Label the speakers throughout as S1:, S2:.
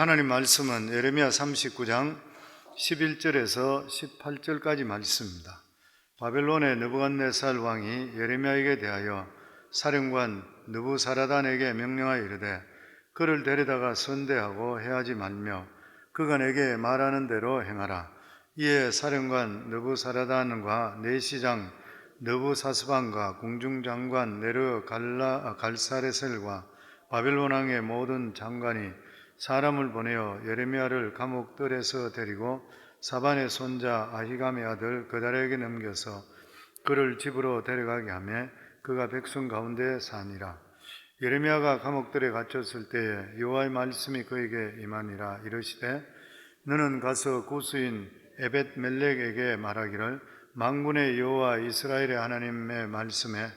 S1: 하나님 말씀은 예레미야 39장 11절에서 18절까지 말씀입니다. 바벨론의 느부갓네살 왕이 예레미야에게 대하여 사령관 느부사라단에게 명령하여 이르되 그를 데려다가 선대하고 해하지 말며 그가 내게 말하는 대로 행하라. 이에 사령관 느부사라단과 내시장 느부사스반과 궁중장관 네르 갈사레셀과 바벨론 왕의 모든 장관이 사람을 보내어 예레미야를 감옥들에서 데리고 사반의 손자 아히감의 아들 그달에게 넘겨서 그를 집으로 데려가게 하며 그가 백성 가운데 사니라. 예레미야가 감옥들에 갇혔을 때에 여호와의 말씀이 그에게 임하니라. 이르시되 너는 가서 구스인 에벳멜렉에게 말하기를 만군의 여호와 이스라엘의 하나님의 말씀에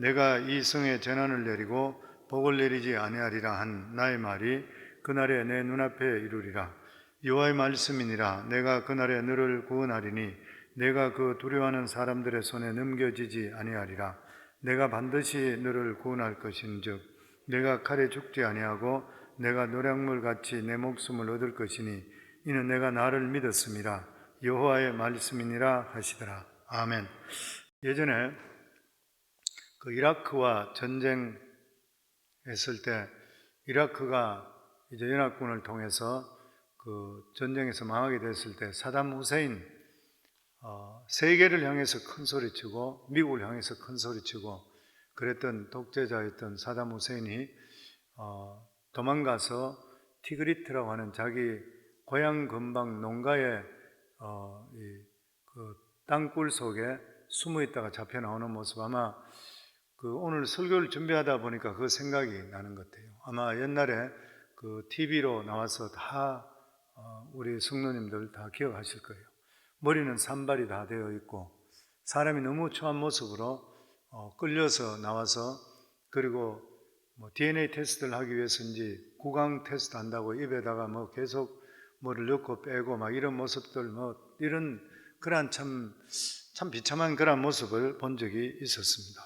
S1: 내가 이 성에 재난을 내리고 복을 내리지 아니하리라 한 나의 말이 그날에 내 눈앞에 이루리라. 여호와의 말씀이니라. 내가 그날에 너를 구원하리니 내가 그 두려워하는 사람들의 손에 넘겨지지 아니하리라. 내가 반드시 너를 구원할 것인즉 내가 칼에 죽지 아니하고 내가 노략물같이 내 목숨을 얻을 것이니 이는 내가 나를 믿었음이라. 여호와의 말씀이니라 하시더라. 아멘. 예전에 그 이라크와 전쟁했을 때 이라크가 이제 연합군을 통해서 그 전쟁에서 망하게 됐을 때 사담 후세인 세계를 향해서 큰 소리치고 미국을 향해서 큰 소리치고 그랬던 독재자였던 사담 후세인이 도망가서 티그리트라고 하는 자기 고향 근방 농가의 그 땅굴 속에 숨어 있다가 잡혀 나오는 모습, 아마 그 오늘 설교를 준비하다 보니까 그 생각이 나는 것 같아요. 아마 옛날에 그 TV로 나와서 다 우리 성도님들 다 기억하실 거예요. 머리는 산발이 다 되어 있고 사람이 너무 초한 모습으로 끌려서 나와서, 그리고 뭐 DNA 테스트를 하기 위해서인지 구강 테스트 한다고 입에다가 뭐 계속 뭐를 넣고 빼고 막 이런 모습들, 뭐 이런 그런 참 비참한 그런 모습을 본 적이 있었습니다.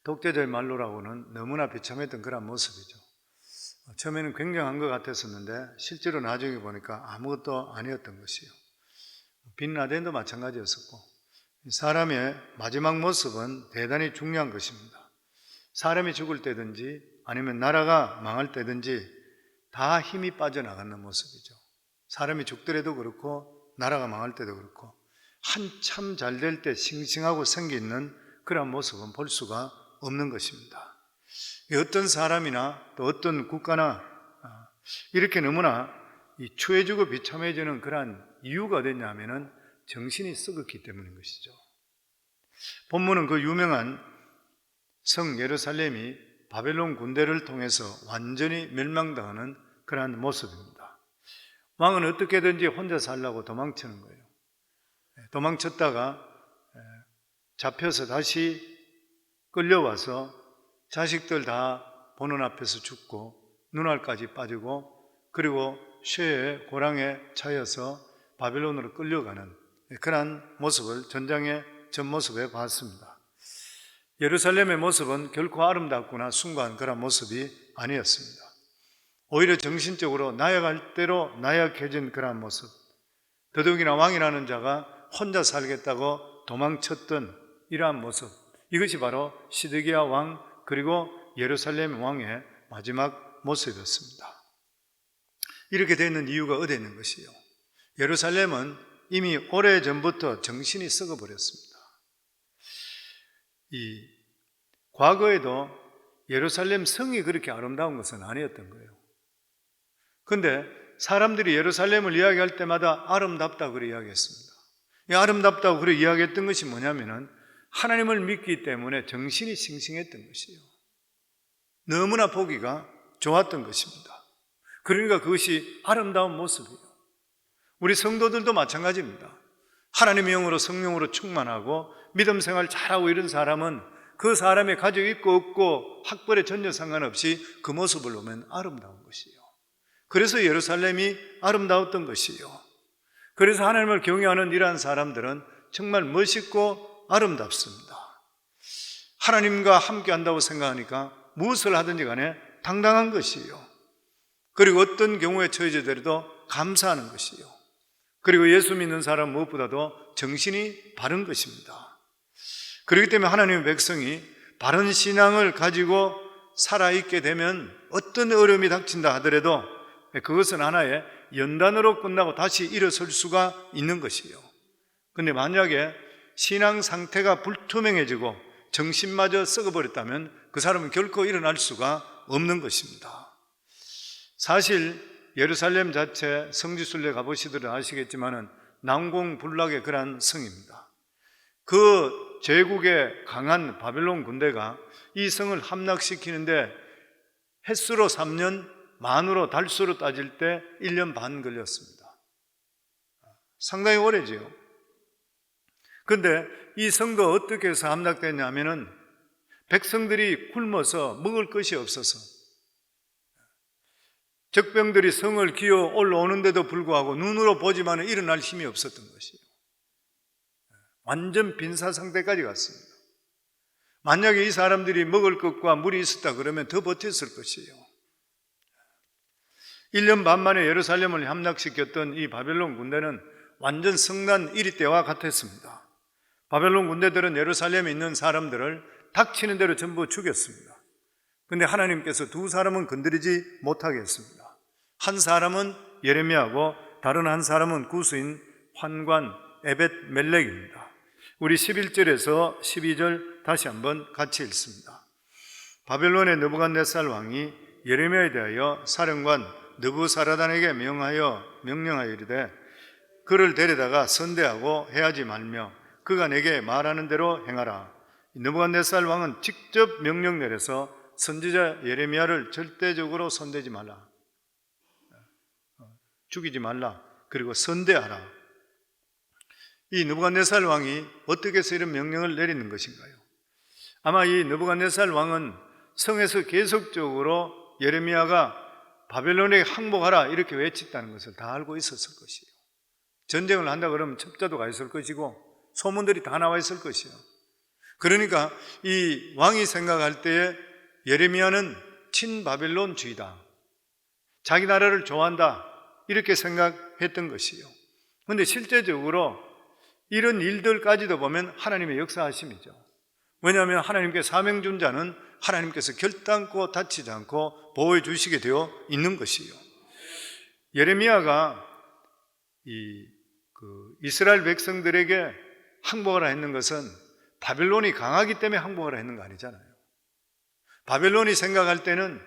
S1: 독재자의 말로라고는 너무나 비참했던 그런 모습이죠. 처음에는 굉장한 것 같았었는데 실제로 나중에 보니까 아무것도 아니었던 것이요. 빈라덴도 마찬가지였었고, 사람의 마지막 모습은 대단히 중요한 것입니다. 사람이 죽을 때든지 아니면 나라가 망할 때든지 다 힘이 빠져나가는 모습이죠. 사람이 죽더라도 그렇고 나라가 망할 때도 그렇고 한참 잘 될 때 싱싱하고 생기 있는 그런 모습은 볼 수가 없는 것입니다. 어떤 사람이나 또 어떤 국가나 이렇게 너무나 추해지고 비참해지는 그러한 이유가 어딨냐 하면은 정신이 썩었기 때문인 것이죠. 본문은 그 유명한 성 예루살렘이 바벨론 군대를 통해서 완전히 멸망당하는 그러한 모습입니다. 왕은 어떻게든지 혼자 살려고 도망치는 거예요. 도망쳤다가 잡혀서 다시 끌려와서 자식들 다 보는 앞에서 죽고 눈알까지 빠지고, 그리고 쇠에 고랑에 차여서 바벨론으로 끌려가는 그러한 모습을 전장의 전모습에 봤습니다. 예루살렘의 모습은 결코 아름답거나 숭고한 그런 모습이 아니었습니다. 오히려 정신적으로 나약할 대로 나약해진 그러한 모습, 더더욱이나 왕이라는 자가 혼자 살겠다고 도망쳤던 이러한 모습, 이것이 바로 시드기야 왕 그리고 예루살렘 왕의 마지막 모습이었습니다. 이렇게 되는 이유가 어디에 있는 것이요? 예루살렘은 이미 오래전부터 정신이 썩어버렸습니다. 과거에도 예루살렘 성이 그렇게 아름다운 것은 아니었던 거예요. 그런데 사람들이 예루살렘을 이야기할 때마다 아름답다고 그렇게 이야기했습니다. 이 아름답다고 그렇게 이야기했던 것이 뭐냐면은 하나님을 믿기 때문에 정신이 싱싱했던 것이에요. 너무나 보기가 좋았던 것입니다. 그러니까 그것이 아름다운 모습이에요. 우리 성도들도 마찬가지입니다. 하나님의 영으로 성령으로 충만하고 믿음 생활 잘하고 이런 사람은 그 사람의 가족이 있고 없고 학벌에 전혀 상관없이 그 모습을 보면 아름다운 것이에요. 그래서 예루살렘이 아름다웠던 것이에요. 그래서 하나님을 경외하는 이러한 사람들은 정말 멋있고 아름답습니다. 하나님과 함께 한다고 생각하니까 무엇을 하든지 간에 당당한 것이에요. 그리고 어떤 경우에 처해지더라도 감사하는 것이요. 그리고 예수 믿는 사람 무엇보다도 정신이 바른 것입니다. 그렇기 때문에 하나님의 백성이 바른 신앙을 가지고 살아있게 되면 어떤 어려움이 닥친다 하더라도 그것은 하나의 연단으로 끝나고 다시 일어설 수가 있는 것이에요. 그런데 만약에 신앙 상태가 불투명해지고 정신마저 썩어버렸다면 그 사람은 결코 일어날 수가 없는 것입니다. 사실 예루살렘 자체 성지순례 가보시더라도 아시겠지만은 난공불락의 그러한 성입니다. 그 제국의 강한 바벨론 군대가 이 성을 함락시키는데 햇수로 3년, 만으로 달수로 따질 때 1년 반 걸렸습니다. 상당히 오래지요. 그런데 이 성도 어떻게 해서 함락됐냐면은 백성들이 굶어서 먹을 것이 없어서 적병들이 성을 기어 올라오는데도 불구하고 눈으로 보지만 일어날 힘이 없었던 것이에요. 완전 빈사 상태까지 갔습니다. 만약에 이 사람들이 먹을 것과 물이 있었다 그러면 더 버텼을 것이에요. 1년 반 만에 예루살렘을 함락시켰던 이 바벨론 군대는 완전 성난 이리 때와 같았습니다. 바벨론 군대들은 예루살렘에 있는 사람들을 닥치는 대로 전부 죽였습니다. 그런데 하나님께서 두 사람은 건드리지 못하게 했습니다. 한 사람은 예레미야고 다른 한 사람은 구스인 환관 에벳 멜렉입니다. 우리 11절에서 12절 다시 한번 같이 읽습니다. 바벨론의 느부갓네살 왕이 예레미야에 대하여 사령관 느부사라단에게 명령하여 이르되 그를 데려다가 선대하고 해하지 말며 그가 내게 말하는 대로 행하라. 느부갓네살 왕은 직접 명령 내려서 선지자 예레미야를 절대적으로 손대지 말라, 죽이지 말라, 그리고 선대하라. 이 느부갓네살 왕이 어떻게 해서 이런 명령을 내리는 것인가요? 아마 이 느부갓네살 왕은 성에서 계속적으로 예레미야가 바벨론에 항복하라 이렇게 외쳤다는 것을 다 알고 있었을 것이에요. 전쟁을 한다 그러면 첩자도 가 있을 것이고 소문들이 다 나와 있을 것이에요. 그러니까 이 왕이 생각할 때에 예레미야는 친바벨론주의다, 자기 나라를 좋아한다 이렇게 생각했던 것이에요. 그런데 실제적으로 이런 일들까지도 보면 하나님의 역사하심이죠. 왜냐하면 하나님께 사명 준 자는 하나님께서 결단코 다치지 않고 보호해 주시게 되어 있는 것이에요. 예레미야가 이스라엘 백성들에게 항복하라 했는 것은 바벨론이 강하기 때문에 항복하라 했는 거 아니잖아요. 바벨론이 생각할 때는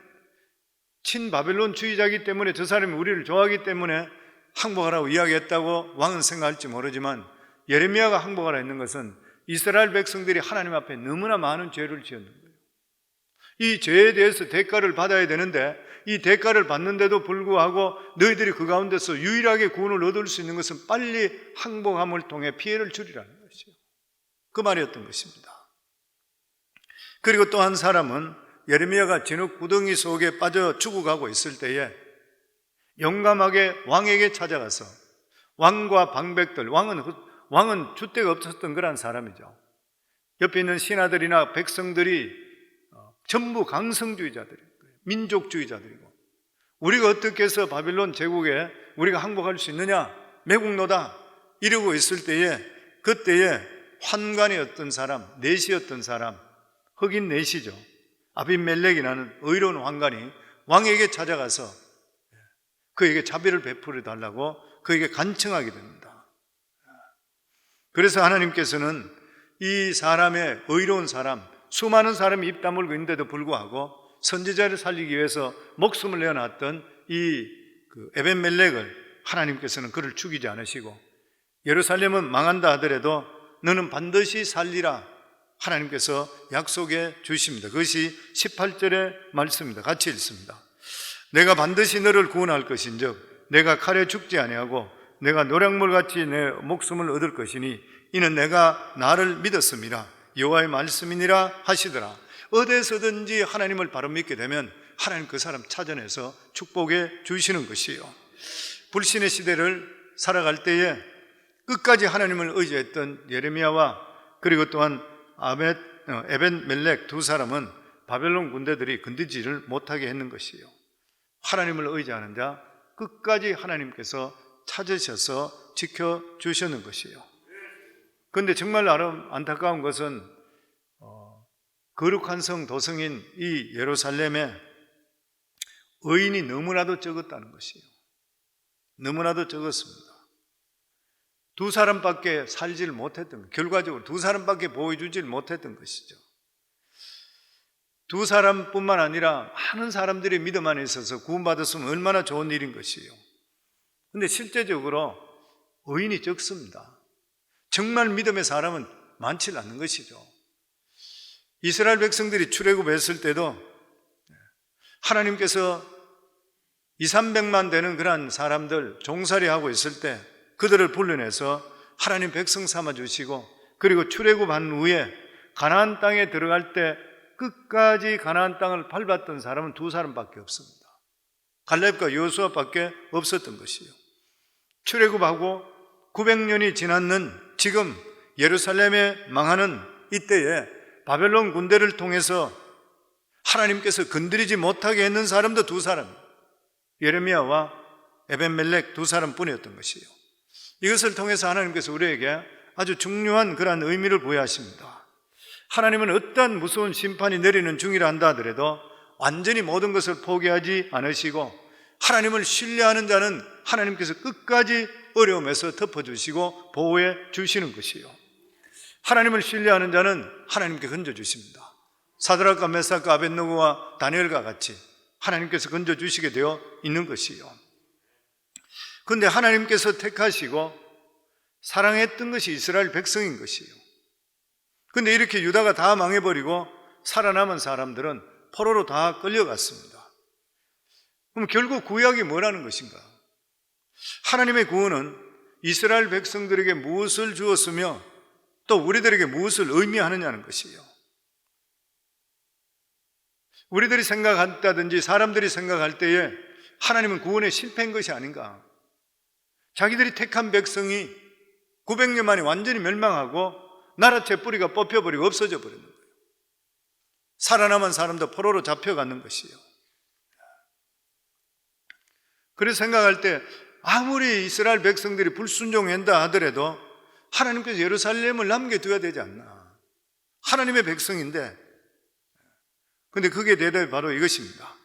S1: 친바벨론주의자이기 때문에 저 사람이 우리를 좋아하기 때문에 항복하라고 이야기했다고 왕은 생각할지 모르지만 예레미야가 항복하라 했는 것은 이스라엘 백성들이 하나님 앞에 너무나 많은 죄를 지었는 거예요. 이 죄에 대해서 대가를 받아야 되는데 이 대가를 받는데도 불구하고 너희들이 그 가운데서 유일하게 구원을 얻을 수 있는 것은 빨리 항복함을 통해 피해를 줄이라는 것이에요. 그 말이었던 것입니다. 그리고 또 한 사람은 예레미야가 진흙 구덩이 속에 빠져 죽어가고 있을 때에 용감하게 왕에게 찾아가서 왕과 방백들, 왕은 줏대가 없었던 그런 사람이죠. 옆에 있는 신하들이나 백성들이 전부 강성주의자들이고 민족주의자들이고 우리가 어떻게 해서 바빌론 제국에 우리가 항복할 수 있느냐, 매국노다 이러고 있을 때에 그때에 환관이었던 사람, 내시였던 사람, 흑인 내시죠. 아비멜렉이라는 의로운 환관이 왕에게 찾아가서 그에게 자비를 베풀어 달라고 그에게 간청하게 됩니다. 그래서 하나님께서는 이 사람의 의로운 사람, 수많은 사람이 입 다물고 있는데도 불구하고 선지자를 살리기 위해서 목숨을 내어놨던 이 에벤멜렉을 하나님께서는 그를 죽이지 않으시고 예루살렘은 망한다 하더라도 너는 반드시 살리라 하나님께서 약속해 주십니다. 그것이 18절의 말씀입니다. 같이 읽습니다. 내가 반드시 너를 구원할 것인즉 내가 칼에 죽지 아니하고 내가 노략물같이 내 목숨을 얻을 것이니 이는 내가 나를 믿었음이라 여호와의 말씀이니라 하시더라. 어디에서든지 하나님을 바로 믿게 되면 하나님 그 사람 찾아내서 축복해 주시는 것이에요. 불신의 시대를 살아갈 때에 끝까지 하나님을 의지했던 예레미야와 그리고 또한 에벤멜렉 두 사람은 바벨론 군대들이 건드지를 못하게 했는 것이에요. 하나님을 의지하는 자 끝까지 하나님께서 찾으셔서 지켜주시는 것이에요. 그런데 정말 안타까운 것은 거룩한 성 도성인 이 예루살렘에 의인이 너무나도 적었다는 것이에요. 너무나도 적었습니다. 두 사람밖에 살지를 못했던 것, 결과적으로 두 사람밖에 보여주지를 못했던 것이죠. 두 사람뿐만 아니라 많은 사람들의 믿음 안에 있어서 구원받았으면 얼마나 좋은 일인 것이에요. 그런데 실제적으로 의인이 적습니다. 정말 믿음의 사람은 많지 않는 것이죠. 이스라엘 백성들이 출애굽했을 때도 하나님께서 200~300만 되는 그런 사람들 종살이하고 있을 때 그들을 불러내서 하나님 백성 삼아주시고, 그리고 출애굽한 후에 가나안 땅에 들어갈 때 끝까지 가나안 땅을 밟았던 사람은 두 사람밖에 없습니다. 갈렙과 여호수아밖에 없었던 것이요. 출애굽하고 900년이 지났는 지금 예루살렘에 망하는 이때에 바벨론 군대를 통해서 하나님께서 건드리지 못하게 했는 사람도 두 사람, 예레미야와 에벤멜렉 두 사람뿐이었던 것이에요. 이것을 통해서 하나님께서 우리에게 아주 중요한 그러한 의미를 부여하십니다. 하나님은 어떠한 무서운 심판이 내리는 중이라 한다 하더라도 완전히 모든 것을 포기하지 않으시고, 하나님을 신뢰하는 자는 하나님께서 끝까지 어려움에서 덮어주시고 보호해 주시는 것이에요. 하나님을 신뢰하는 자는 하나님께 건져주십니다. 사드락과 메삭과 아벳느고와 다니엘과 같이 하나님께서 건져주시게 되어 있는 것이에요. 그런데 하나님께서 택하시고 사랑했던 것이 이스라엘 백성인 것이에요. 그런데 이렇게 유다가 다 망해버리고 살아남은 사람들은 포로로 다 끌려갔습니다. 그럼 결국 구약이 뭐라는 것인가? 하나님의 구원은 이스라엘 백성들에게 무엇을 주었으며 또 우리들에게 무엇을 의미하느냐는 것이에요. 우리들이 생각한다든지 사람들이 생각할 때에 하나님은 구원에 실패한 것이 아닌가? 자기들이 택한 백성이 900년 만에 완전히 멸망하고 나라채 뿌리가 뽑혀버리고 없어져 버리는 거예요. 살아남은 사람도 포로로 잡혀가는 것이에요. 그래서 생각할 때 아무리 이스라엘 백성들이 불순종한다 하더라도 하나님께서 예루살렘을 남겨둬야 되지 않나. 하나님의 백성인데. 근데 그게 대답이 바로 이것입니다.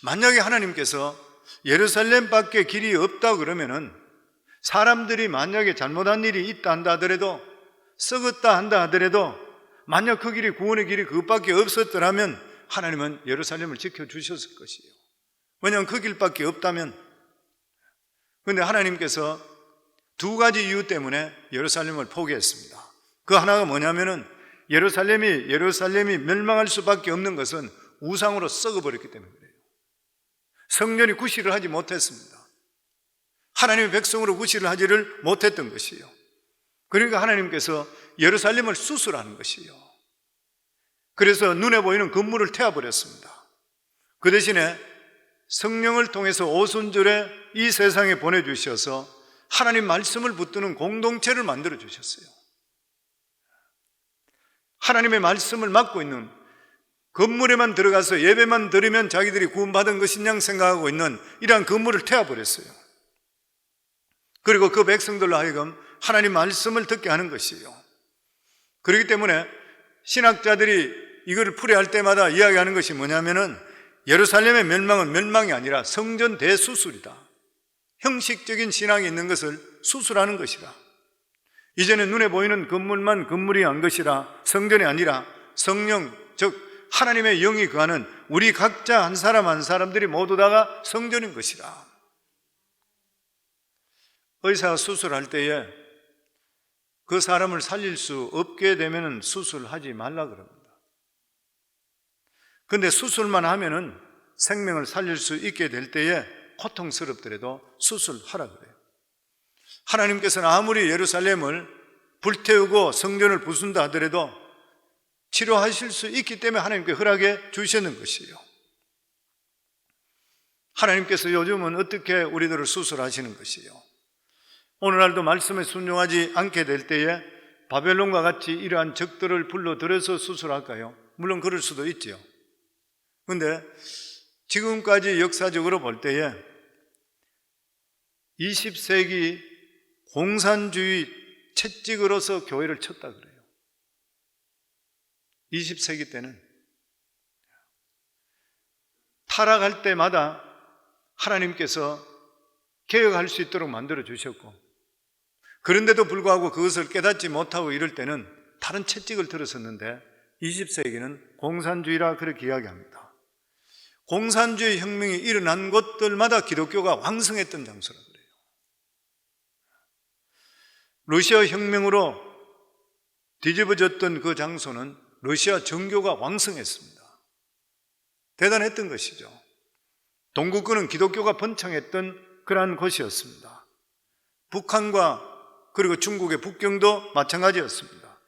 S1: 만약에 하나님께서 예루살렘밖에 길이 없다 그러면은 사람들이 만약에 잘못한 일이 있다 한다 하더라도, 썩었다 한다 하더라도, 만약 그 길이 구원의 길이 그것밖에 없었더라면 하나님은 예루살렘을 지켜주셨을 것이에요. 왜냐하면 그 길밖에 없다면. 그런데 하나님께서 두 가지 이유 때문에 예루살렘을 포기했습니다. 그 하나가 뭐냐면은 예루살렘이 멸망할 수밖에 없는 것은 우상으로 썩어버렸기 때문에 그래요. 성전이 구실을 하지 못했습니다. 하나님의 백성으로 구실을 하지를 못했던 것이에요. 그러니까 하나님께서 예루살렘을 수술하는 것이에요. 그래서 눈에 보이는 건물을 태워버렸습니다. 그 대신에 성령을 통해서 오순절에 이 세상에 보내주셔서 하나님 말씀을 붙드는 공동체를 만들어 주셨어요. 하나님의 말씀을 맡고 있는, 건물에만 들어가서 예배만 드리면 자기들이 구원받은 것인 양 생각하고 있는 이러한 건물을 태워버렸어요. 그리고 그 백성들로 하여금 하나님 말씀을 듣게 하는 것이에요. 그렇기 때문에 신학자들이 이거를 풀이할 때마다 이야기하는 것이 뭐냐면은 예루살렘의 멸망은 멸망이 아니라 성전 대수술이다. 형식적인 신앙이 있는 것을 수술하는 것이다. 이제는 눈에 보이는 건물만 건물이 한 것이라 성전이 아니라 성령, 즉 하나님의 영이 거하는 우리 각자 한 사람 한 사람들이 모두 다가 성전인 것이라. 의사가 수술할 때에 그 사람을 살릴 수 없게 되면 수술하지 말라 그럽니다. 그런데 수술만 하면은 생명을 살릴 수 있게 될 때에 고통스럽더라도 수술하라 그래요. 하나님께서는 아무리 예루살렘을 불태우고 성전을 부순다 하더라도 치료하실 수 있기 때문에 하나님께 허락해 주시는 것이에요. 하나님께서 요즘은 어떻게 우리들을 수술하시는 것이에요? 오늘날도 말씀에 순종하지 않게 될 때에 바벨론과 같이 이러한 적들을 불러들여서 수술할까요? 물론 그럴 수도 있죠. 그런데 지금까지 역사적으로 볼 때에 20세기 공산주의 채찍으로서 교회를 쳤다 그래요. 20세기 때는 타락할 때마다 하나님께서 개혁할 수 있도록 만들어 주셨고, 그런데도 불구하고 그것을 깨닫지 못하고 이럴 때는 다른 채찍을 들었었는데 20세기는 공산주의라 그렇게 이야기합니다. 공산주의 혁명이 일어난 곳들마다 기독교가 왕성했던 장소라 그래요. 러시아 혁명으로 뒤집어졌던 그 장소는 러시아 정교가 왕성했습니다. 대단했던 것이죠. 동구권은 기독교가 번창했던 그러한 곳이었습니다. 북한과 그리고 중국의 북경도 마찬가지였습니다.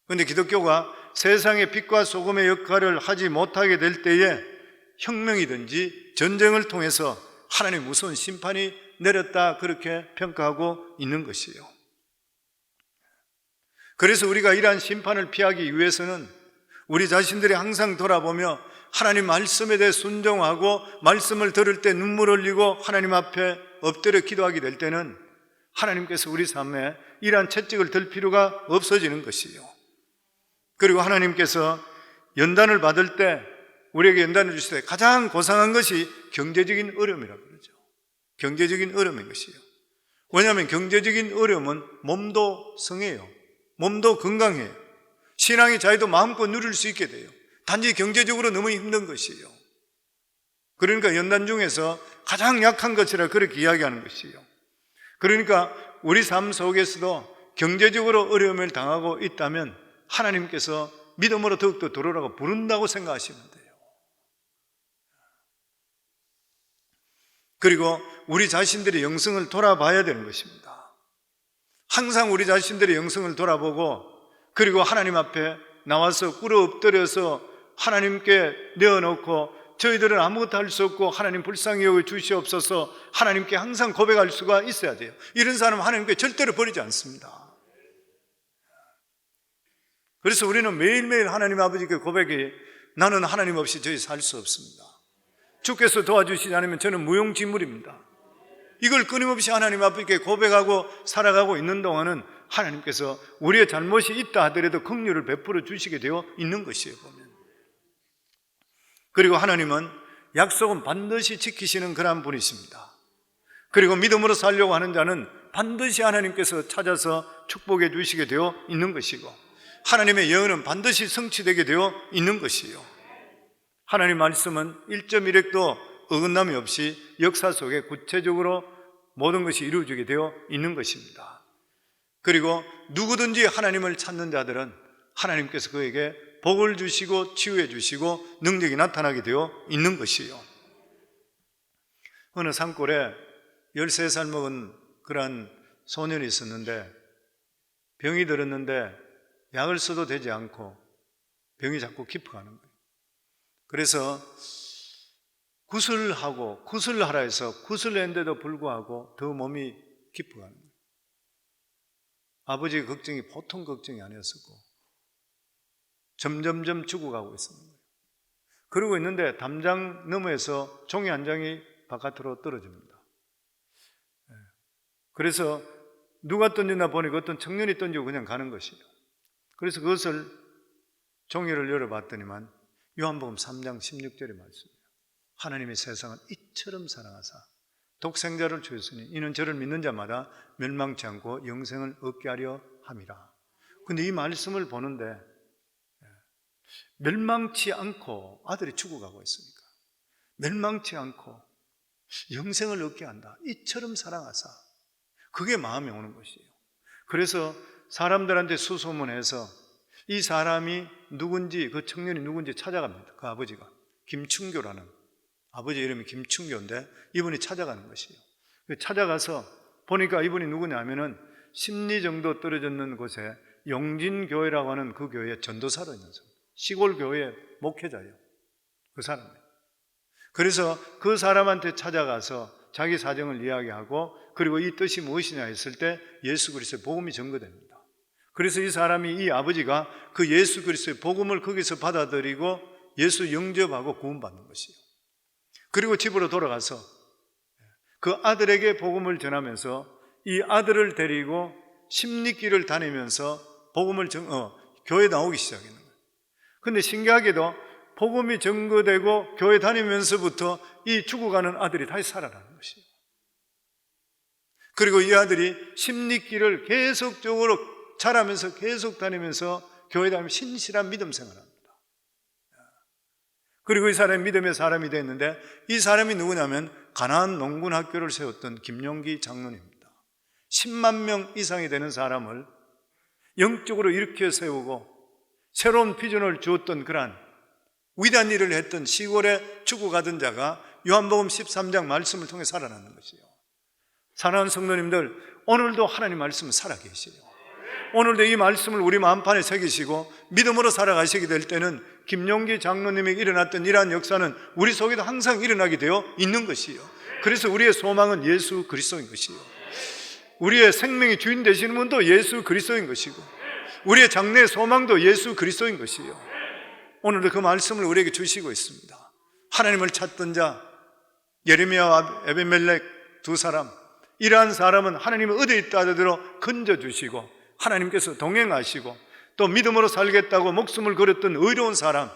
S1: 그런데 기독교가 세상의 빛과 소금의 역할을 하지 못하게 될 때에 혁명이든지 전쟁을 통해서 하나님 무서운 심판이 내렸다, 그렇게 평가하고 있는 것이에요. 그래서 우리가 이러한 심판을 피하기 위해서는 우리 자신들이 항상 돌아보며 하나님 말씀에 대해 순종하고, 말씀을 들을 때 눈물 흘리고 하나님 앞에 엎드려 기도하게 될 때는 하나님께서 우리 삶에 이러한 채찍을 들 필요가 없어지는 것이에요. 그리고 하나님께서 연단을 받을 때, 우리에게 연단을 주실 때 가장 고상한 것이 경제적인 어려움이라고 그러죠. 경제적인 어려움인 것이에요. 왜냐하면 경제적인 어려움은 몸도 성해요. 몸도 건강해요. 신앙의 자유도 마음껏 누릴 수 있게 돼요. 단지 경제적으로 너무 힘든 것이에요. 그러니까 연단 중에서 가장 약한 것이라 그렇게 이야기하는 것이에요. 그러니까 우리 삶 속에서도 경제적으로 어려움을 당하고 있다면 하나님께서 믿음으로 더욱더 들어오라고 부른다고 생각하시면 돼요. 그리고 우리 자신들의 영성을 돌아봐야 되는 것입니다. 항상 우리 자신들의 영성을 돌아보고, 그리고 하나님 앞에 나와서 꿇어 엎드려서 하나님께 내어놓고, 저희들은 아무것도 할 수 없고 하나님 불쌍히 여겨 주시옵소서, 하나님께 항상 고백할 수가 있어야 돼요. 이런 사람은 하나님께 절대로 버리지 않습니다. 그래서 우리는 매일매일 하나님 아버지께 고백해, 나는 하나님 없이 저희 살 수 없습니다. 주께서 도와주시지 않으면 저는 무용지물입니다. 이걸 끊임없이 하나님 앞에 고백하고 살아가고 있는 동안은 하나님께서 우리의 잘못이 있다 하더라도 긍휼을 베풀어 주시게 되어 있는 것이에요, 보면. 그리고 하나님은 약속은 반드시 지키시는 그러한 분이십니다. 그리고 믿음으로 살려고 하는 자는 반드시 하나님께서 찾아서 축복해 주시게 되어 있는 것이고, 하나님의 예언은 반드시 성취되게 되어 있는 것이에요. 하나님 말씀은 1.1핵도 어긋남이 없이 역사 속에 구체적으로 모든 것이 이루어지게 되어 있는 것입니다. 그리고 누구든지 하나님을 찾는 자들은 하나님께서 그에게 복을 주시고 치유해 주시고 능력이 나타나게 되어 있는 것이에요. 어느 산골에 13살 먹은 그런 소년이 있었는데, 병이 들었는데 약을 써도 되지 않고 병이 자꾸 깊어가는 거예요. 그래서 구슬하라 해서 구슬했는데도 불구하고 더 몸이 깊어가는 거예요. 아버지의 걱정이 보통 걱정이 아니었었고 점점점 죽어가고 있었는 거예요. 그러고 있는데 담장 너머에서 종이 한 장이 바깥으로 떨어집니다. 그래서 누가 던지나 보니까 어떤 청년이 던지고 그냥 가는 것이에요. 그래서 그것을 종이를 열어봤더니만 요한복음 3장 16절의 말씀이에요. 하나님의 세상을 이처럼 사랑하사 독생자를 주셨으니 이는 저를 믿는 자마다 멸망치 않고 영생을 얻게 하려 함이라. 근데 이 말씀을 보는데 멸망치 않고 아들이 죽어가고 있으니까 멸망치 않고 영생을 얻게 한다, 이처럼 사랑하사, 그게 마음에 오는 것이에요. 그래서 사람들한테 수소문해서 이 사람이 누군지, 그 청년이 누군지 찾아갑니다. 그 아버지가 김충교라는, 아버지 이름이 김충교인데 이분이 찾아가는 것이에요. 찾아가서 보니까 이분이 누구냐면은 10리 정도 떨어졌는 곳에 용진교회라고 하는 그 교회에 전도사로 있는 사람, 시골 교회 목회자예요. 그 사람이. 그래서 그 사람한테 찾아가서 자기 사정을 이야기하고, 그리고 이 뜻이 무엇이냐 했을 때 예수 그리스도의 복음이 전거됩니다. 그래서 이 사람이, 이 아버지가 그 예수 그리스도의 복음을 거기서 받아들이고 예수 영접하고 구원받는 것이에요. 그리고 집으로 돌아가서 그 아들에게 복음을 전하면서 이 아들을 데리고 십리길을 다니면서 교회 나오기 시작했는 거예요. 근데 신기하게도 복음이 증거되고 교회 다니면서부터 이 죽어가는 아들이 다시 살아나는 것이에요. 그리고 이 아들이 십리길을 계속적으로 자라면서 계속 다니면서 교회 다니면 신실한 믿음 생활합니다. 그리고 이 사람이 믿음의 사람이 됐는데, 이 사람이 누구냐면 가나안 농군 학교를 세웠던 김용기 장로님입니다. 10만 명 이상이 되는 사람을 영적으로 일으켜 세우고 새로운 비전을 주었던 그러한 위대한 일을 했던 시골에 죽어가던 자가 요한복음 13장 말씀을 통해 살아나는 것이에요. 사랑하는 성도님들, 오늘도 하나님 말씀은 살아계세요. 오늘도 이 말씀을 우리 마음판에 새기시고 믿음으로 살아가시게 될 때는 김용기 장로님에게 일어났던 이러한 역사는 우리 속에도 항상 일어나게 되어 있는 것이에요. 그래서 우리의 소망은 예수 그리스도인 것이에요. 우리의 생명의 주인 되시는 분도 예수 그리스도인 것이고, 우리의 장래의 소망도 예수 그리스도인 것이에요. 오늘도 그 말씀을 우리에게 주시고 있습니다. 하나님을 찾던 자 예레미야와 에베멜렉 두 사람, 이러한 사람은 하나님의 의에 있다 하더라도 건져주시고 하나님께서 동행하시고 또 믿음으로 살겠다고 목숨을 걸었던 의로운 사람,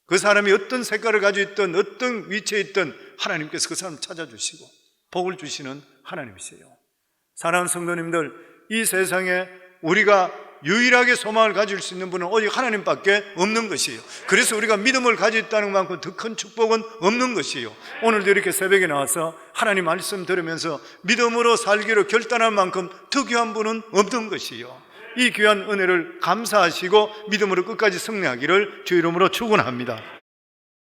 S1: 그 사람이 어떤 색깔을 가지고 있든 어떤 위치에 있든 하나님께서 그 사람을 찾아주시고 복을 주시는 하나님이세요. 사랑하는 성도님들, 이 세상에 우리가 유일하게 소망을 가질 수 있는 분은 오직 하나님밖에 없는 것이에요. 그래서 우리가 믿음을 가지고 있다는 만큼 더 큰 축복은 없는 것이에요. 오늘도 이렇게 새벽에 나와서 하나님 말씀 들으면서 믿음으로 살기로 결단한 만큼 더 귀한 분은 없는 것이에요. 이 귀한 은혜를 감사하시고 믿음으로 끝까지 승리하기를 주 이름으로 축원합니다.